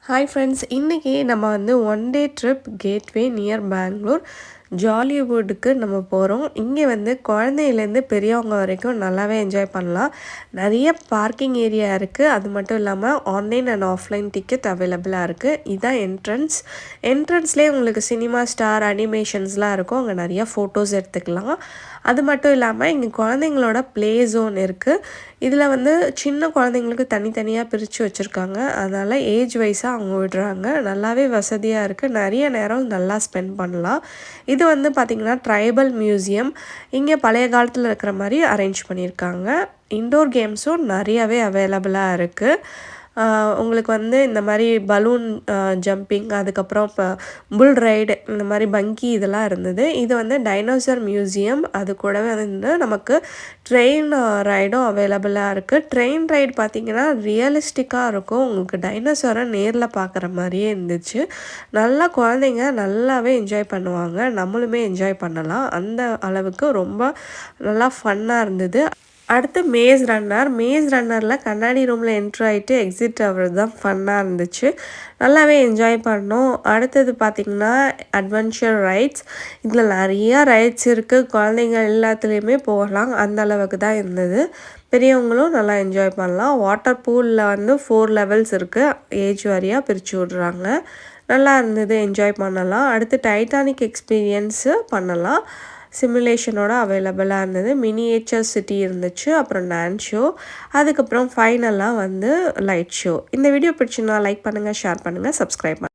Hi friends, இன்றைக்கி நம்ம வந்து one day trip gateway near Bengaluru ஜாலிவுட்டுக்கு நம்ம போகிறோம். இங்கே வந்து குழந்தையிலேருந்து பெரியவங்க வரைக்கும் நல்லாவே என்ஜாய் பண்ணலாம். நிறைய பார்க்கிங் ஏரியா இருக்குது. அது மட்டும் இல்லாமல் ஆன்லைன் அண்ட் ஆஃப்லைன் டிக்கெட் அவைலபிளாக இருக்குது. இதுதான் என்ட்ரன்ஸ்லேயே உங்களுக்கு சினிமா ஸ்டார் அனிமேஷன்ஸ்லாம் இருக்கும். அங்கே நிறைய ஃபோட்டோஸ் எடுத்துக்கலாம். அது மட்டும் இல்லாமல் இங்கே குழந்தைங்களோட ப்ளே ஜோன் இருக்குது. இதில் வந்து சின்ன குழந்தைங்களுக்கு தனித்தனியாக பிரித்து வச்சுருக்காங்க. அதனால் ஏஜ் வைஸாக அவங்க விடுறாங்க. நல்லாவே வசதியாக இருக்குது. நிறைய நேரம் நல்லா ஸ்பெண்ட் பண்ணலாம். இது வந்து பார்த்திங்கன்னா ட்ரைபல் மியூசியம். இங்கே பழைய காலத்தில் இருக்கிற மாதிரி அரேஞ்ச் பண்ணியிருக்காங்க. இன்டோர் கேம்ஸும் நிறையாவே அவைலபிளாக இருக்குது. உங்களுக்கு வந்து இந்த மாதிரி பலூன் ஜம்பிங், அதுக்கப்புறம் இப்போ புல் ரைடு, இந்த மாதிரி பங்கி இதெல்லாம் இருந்தது. இது வந்து டைனோசர் மியூசியம். அது கூடவே வந்து நமக்கு ட்ரெயின் ரைடும் அவைலபிளாக இருக்குது. ட்ரெயின் ரைடு பார்த்திங்கன்னா ரியலிஸ்டிக்காக இருக்கும். உங்களுக்கு டைனோசரை நேரில் பார்க்குற மாதிரியே இருந்துச்சு. நல்லா குழந்தைங்க நல்லாவே என்ஜாய் பண்ணுவாங்க. நம்மளுமே என்ஜாய் பண்ணலாம். அந்த அளவுக்கு ரொம்ப நல்லா ஃபன்னாக இருந்தது. அடுத்து மேஸ் ரன்னரில் கண்ணாடி ரூமில் என்ட்ரு ஆகிட்டு எக்ஸிட் ஆகிறது தான் ஃபன்னாக இருந்துச்சு. நல்லாவே என்ஜாய் பண்ணோம். அடுத்தது பார்த்திங்கன்னா அட்வென்ச்சர் ரைட்ஸ். இதில் நிறையா ரைட்ஸ் இருக்குது. குழந்தைங்க எல்லாத்துலேயுமே போகலாம். அந்த அளவுக்கு தான் இருந்தது. பெரியவங்களும் நல்லா என்ஜாய் பண்ணலாம். வாட்டர் பூலில் வந்து 4 லெவல்ஸ் இருக்குது. ஏஜ் வாரியாக பிரித்து விட்றாங்க. நல்லா இருந்தது, என்ஜாய் பண்ணலாம். அடுத்து டைட்டானிக் எக்ஸ்பீரியன்ஸு பண்ணலாம். சிமுலேஷனோட அவைலபிளாக இருந்தது. மினியேச்சர் சிட்டி இருந்துச்சு. அப்புறம் டான்ஸ் ஷோ, அதுக்கப்புறம் ஃபைனலாக வந்து லைட் ஷோ. இந்த வீடியோ பிடிச்சுன்னா லைக் பண்ணுங்கள், ஷேர் பண்ணுங்கள், சப்ஸ்கிரைப் பண்ணுங்கள்.